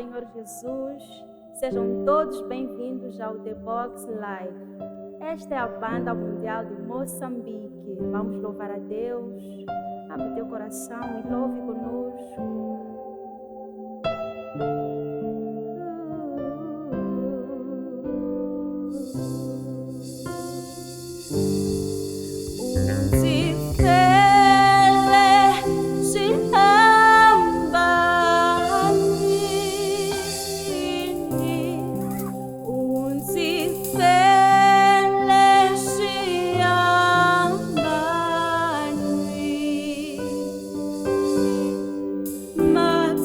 Senhor Jesus. Sejam todos bem-vindos ao The Box Live. Esta é a banda mundial de Moçambique. Vamos louvar a Deus. Abre teu coração e louve conosco.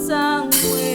Matsangwe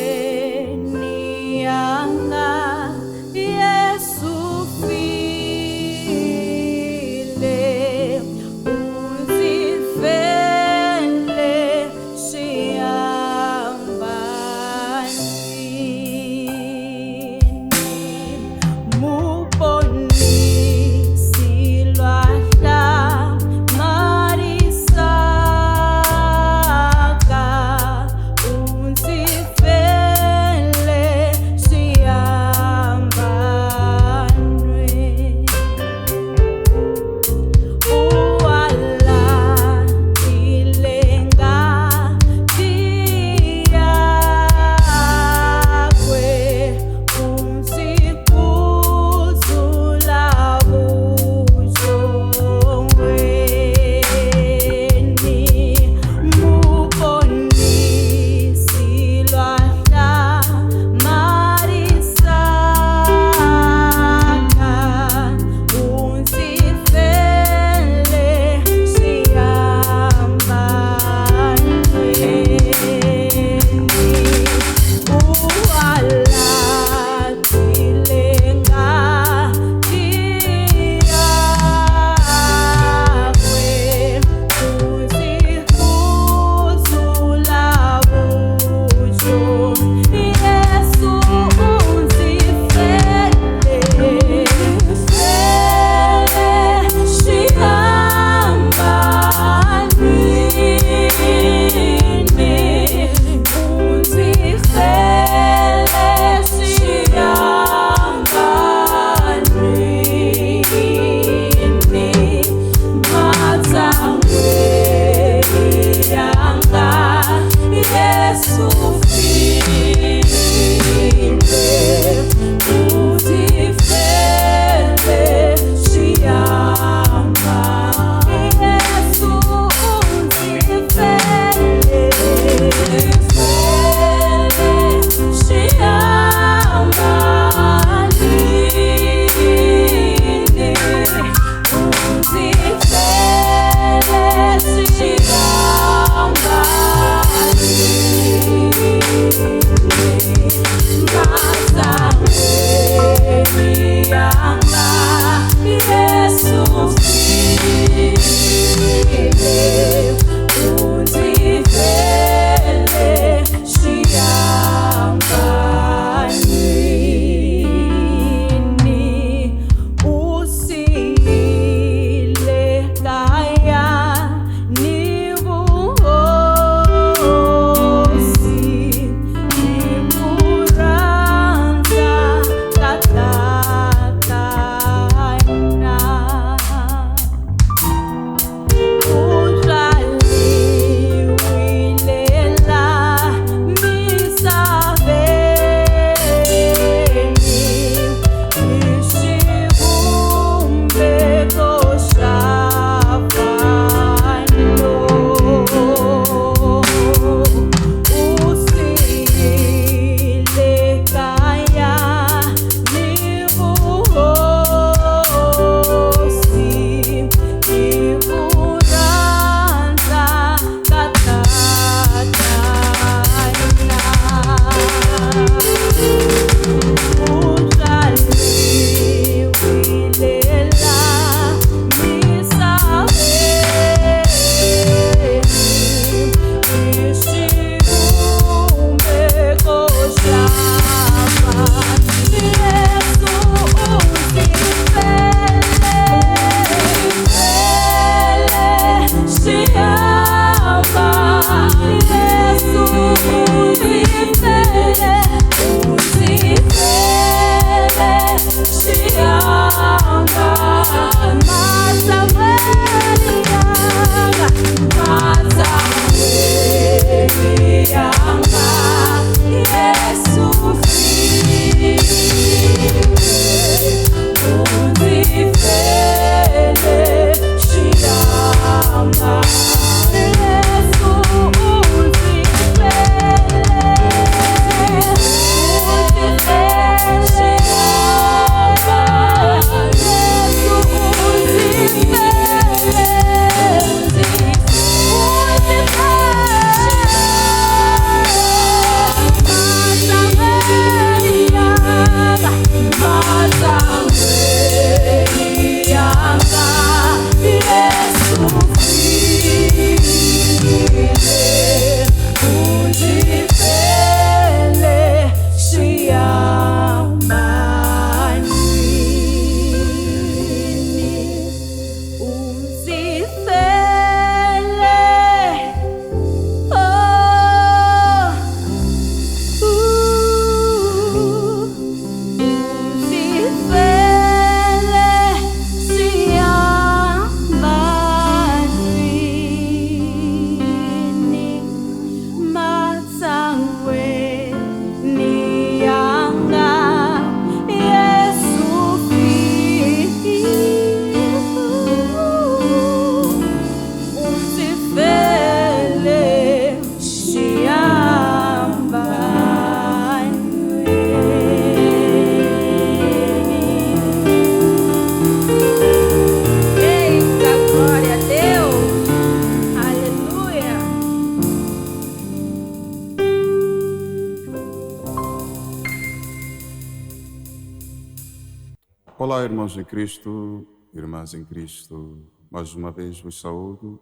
Olá, irmãos em Cristo, irmãs em Cristo, mais uma vez vos saúdo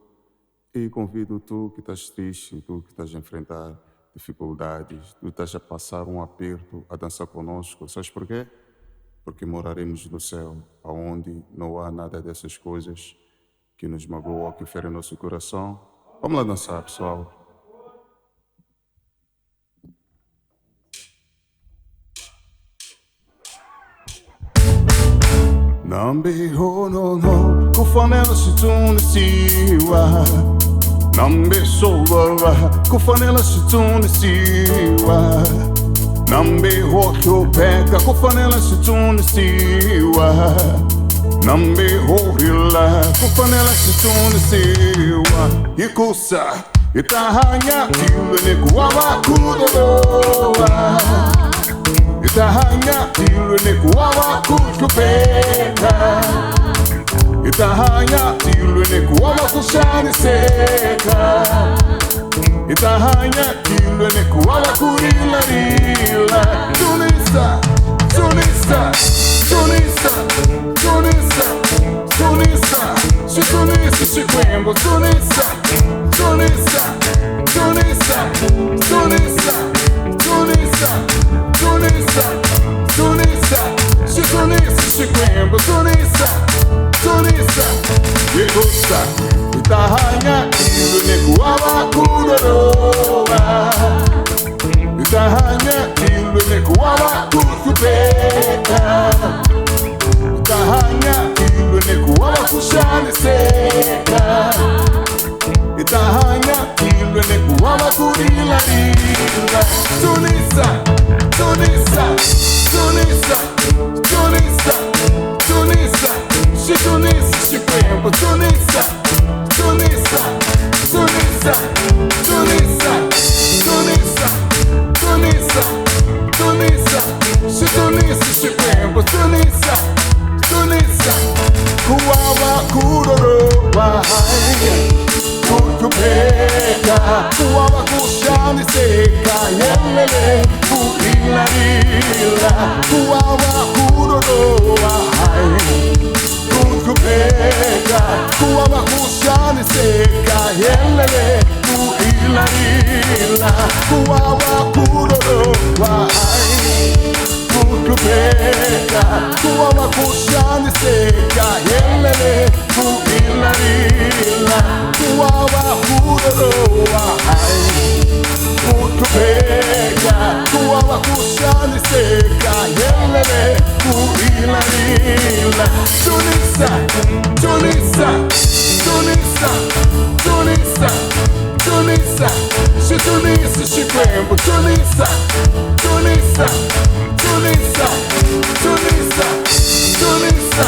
e convido tu que estás triste, tu que estás a enfrentar dificuldades, tu estás a passar um aperto, a dançar conosco. Sabes por quê? Porque moraremos no céu, aonde não há nada dessas coisas que nos magoam, que ferem nosso coração. Vamos lá dançar, pessoal. Nambe ho no no, kufanela situne siwa. Nambe sowa, kufanela situne siwa. Nambe ho peka, kufanela situne siwa. Nambe ho rila, kufanela situne siwa. Ikusa, itahanya tilene kuwa kudodoa. Itahanya tilene kuwa kukupeka. Itahanya tilene kuwa kushani seka. Itahanya tilene kuwa kurila rila. Tunisa, tunisa, tunisa, tunisa, tunisa. Si tunisa, si kwembo, tunisa, tunisa, tunisa, tunisa, tunisa. Tunisa, Tunisa, si Tunisa, si kwembo, Tunisa, Tunisa. Igusa, itahanya ilune kuwa kudoroa. Itahanya ilune kuwa kukupeka. Itahanya ilune kuwa kushani seka. Itahanya ilune kuwa kurila rila. Tunisa, Tunisa, Tunisa, Tunisa, Tunisa, si Tunisa, si kwembo, Tunisa, Tunisa, Tunisa, Tunisa, Tunisa, Tunisa, Tunisa, si Tunisa, si kwembo, Tunisa, Tunisa. Kuwawa kudoroa, kukupeka, kuwawa kushani seka, yelele. Kurila rila, kuwawa kudodoa. Kukupeka, kuwawa kushani seka, yelele. Kurila rila, kuwawa kudodoa. Kukupeka, kuwawa kushani seka, yelele. Kurila rila, kuwawa kudodoa. Kukupeka, kuwawa kushani seka, yelele. Kurila rila. Tunisa, Tunisa, Tunisa, Tunisa, Tunisa. Si Tunisa, si kwembo, Tunisa, Tunisa, Tunisa, Tunisa, Tunisa,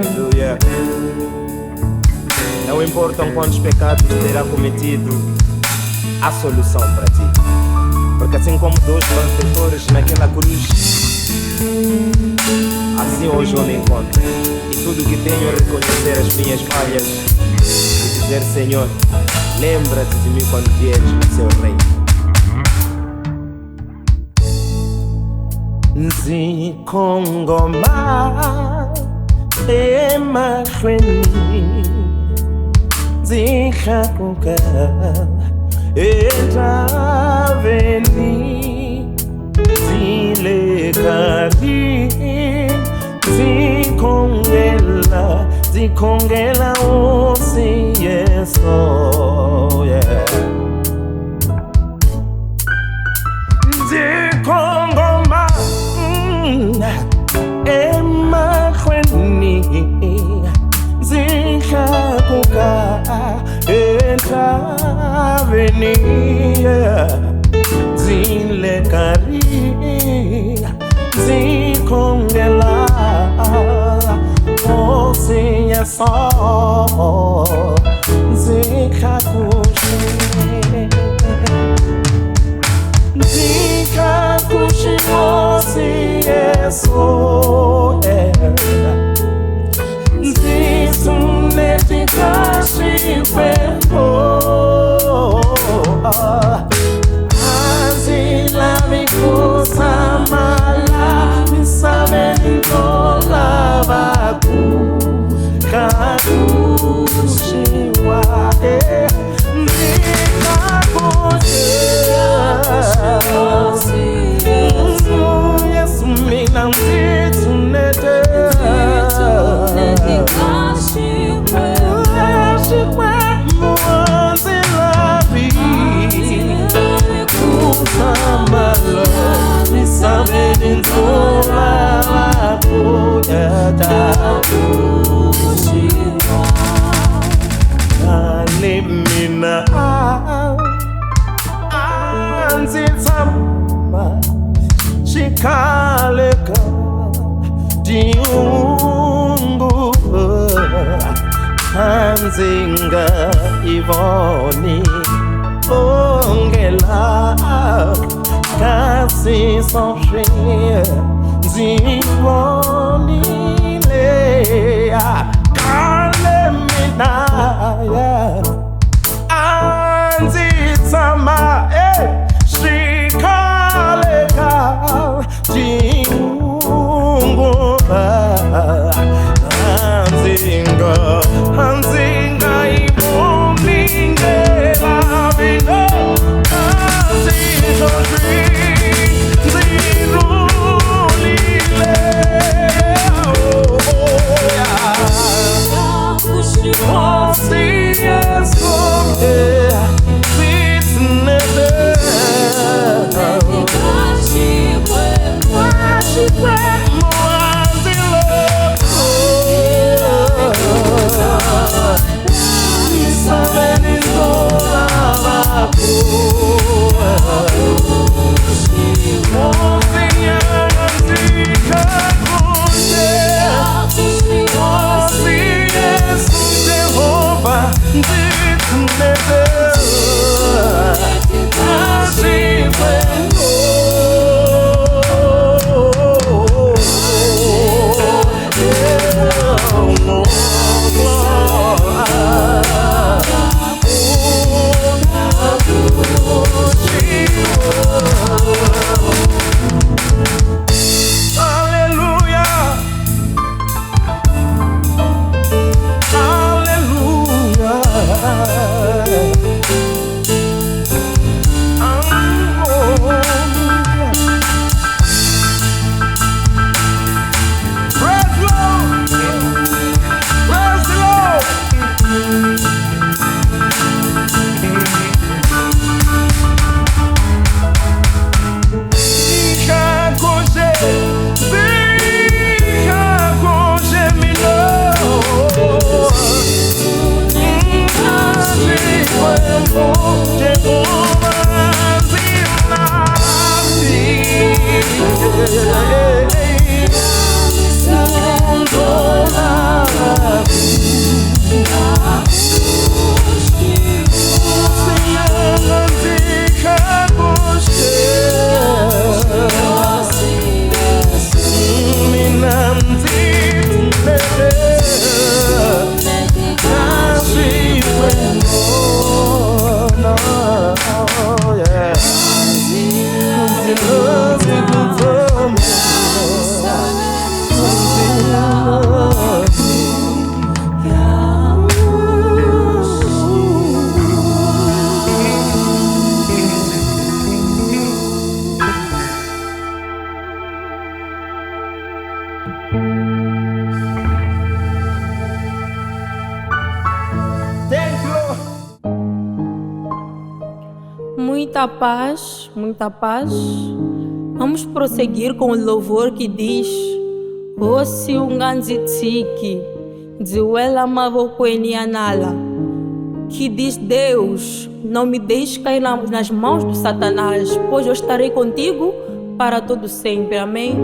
Aleluia. Não importam quantos pecados terá cometido, há solução para ti. Porque assim como dois malfeitores naquela cruz, assim hoje eu me encontro. E tudo que tenho é reconhecer as minhas falhas e dizer: Senhor, lembra-te de mim quando vieres, seu Rei. Nzikongoma emahlweni zikhakuka entraveni zilekari zikongela usi yeso, yeah. Zikongoma emahlweni zikhakuka entraveni zilekari zikongela osinye so zikhakushe zikhakushe osinye so zisunetikashiwe azilami kusamala misabentola baku kakushiwa Yesu mina mzitunete Shikaleka diungu Hanzinga Ivoni Ongela Kasi Sanche Zivoni Lea Kalemina Anzitama Shikaleka diungu Hanzinga Ivoningela Vino Azizonri Zirulile Osi Yesu Muita paz, muita paz. Vamos prosseguir com o louvor que diz: Osi unganzi tsiki, dziwela mavokweni anala. Que diz: Deus, não me deixe cair nas mãos do Satanás, pois eu estarei contigo para todo sempre. Amém.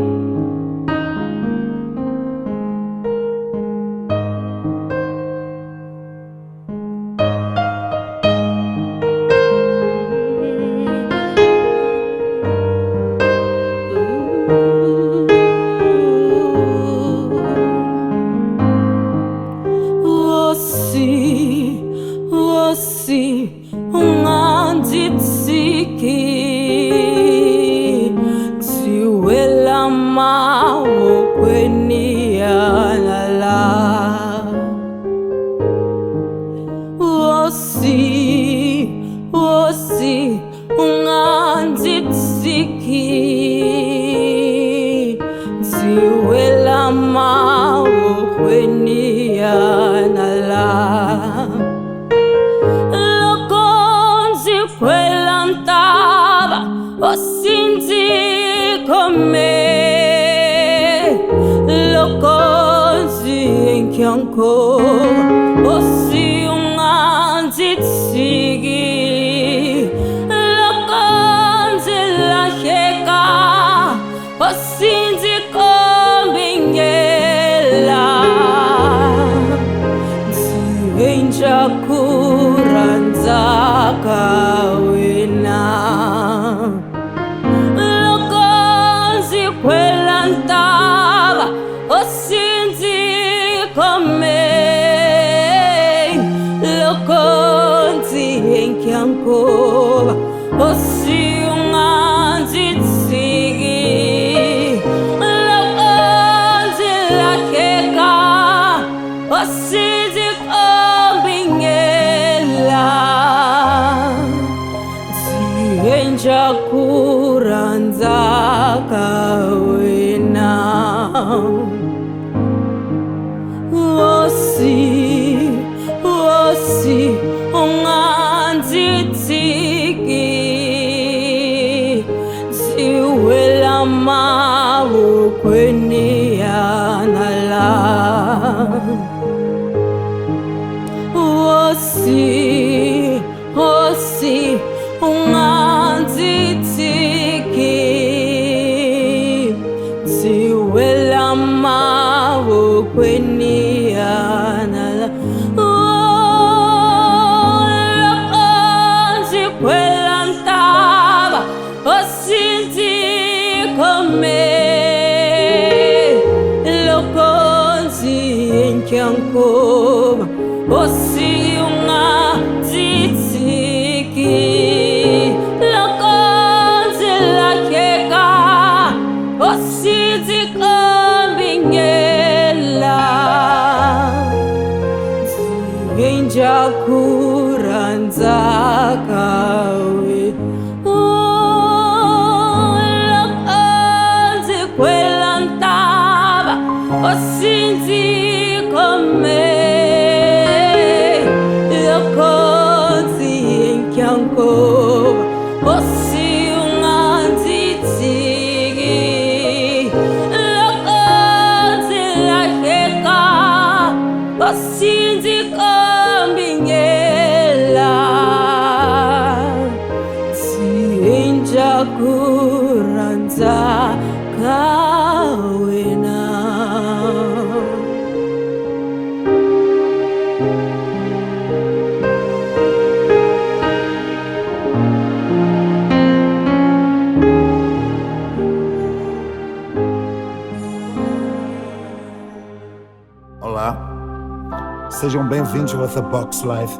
Sejam bem-vindos ao The Box Live.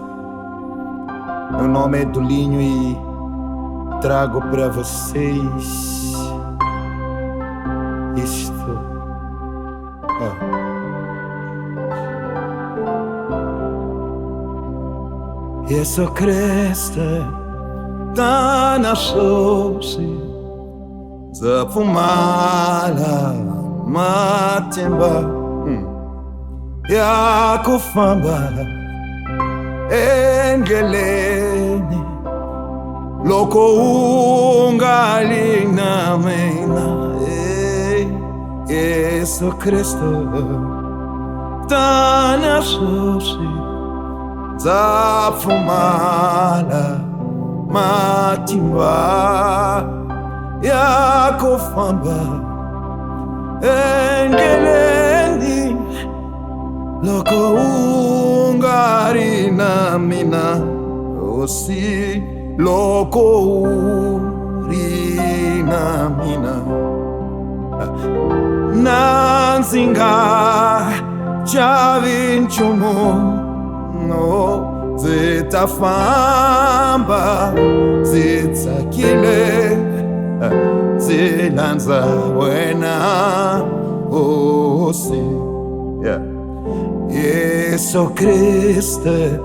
Meu nome é Dulinho e trago para vocês isto. E essa cresta tá na chance, zapumala matemba. Yakufamba endleleni loko ungali na mina. Yesu Kristo tana sosi zafumala matimba yako famba endelendi loko ungari na mina osi loko uri na mina nanzinga chavinchumo no zitafamba zitsakile zilanza wena osi Yesu Kriste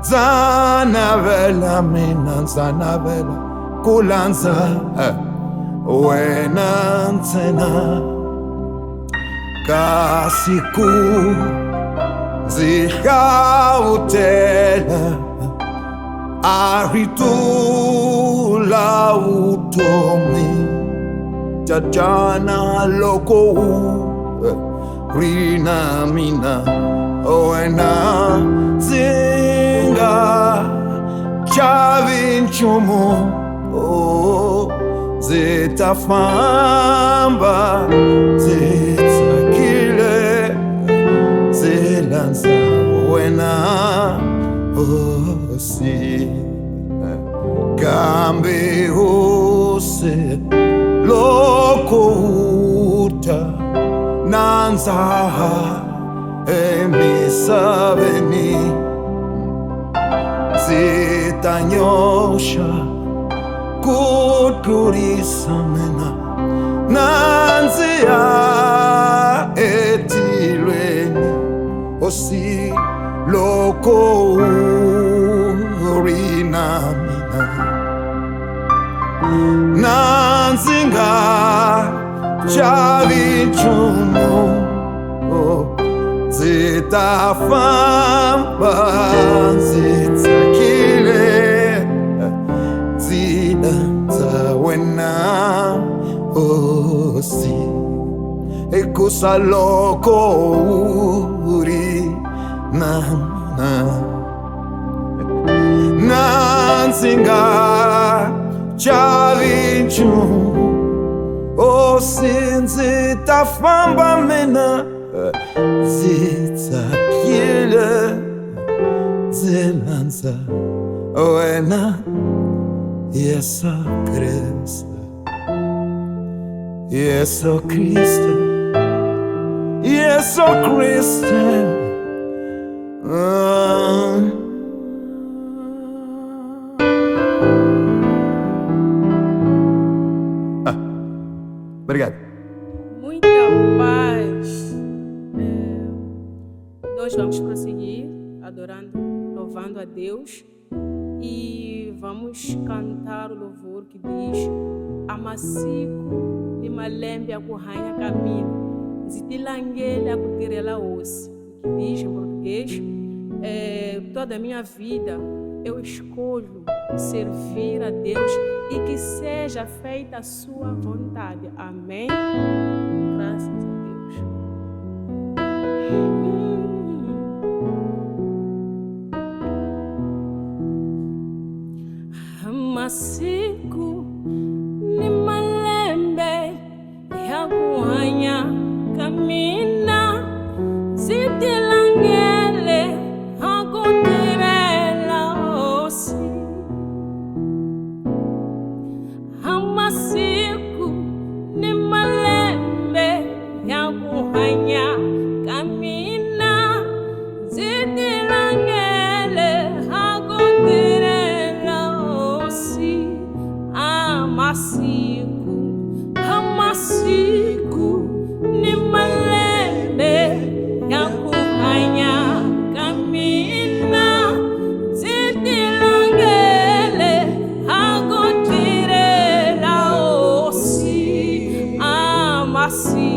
zanavela mina zanavela kulanza wena ntena kasiku zihautela aritula utomi jajana loko rina mina wena zinga chavinchumo zitafamba zitsakile zilanza wena osi kambe ose loko uta nanza emisabeni zitanyosha kuturisamena nanzia etilweni osi loko urinamina nanzinga chavichumo zitafamba zitsakile zilanza wena osi ekusa loko uri na nanzinga chavinchumo osi zitafamba mena zitsakile zilanza wena Yesu Kristo Yesu Kristo Yesu Kristo Obrigado. Muita paz. Nós vamos prosseguir adorando, louvando a Deus e vamos cantar o louvor que diz Amasiku ni malembe akurhanya caminho, zitilangele akutirela osse, que diz em português, toda a minha vida eu escolho servir a Deus e que seja feita a sua vontade. Amém? Graças a Deus. Amasiku ni malembe ya kuhanya kamina zitilangele akutirela osi Amasiku ni malembe ya kuhanya kamina zitilangele akutirela osi Amasiku ni malembe ya kuhanya kamina zitilangele akutirela osi Amasiku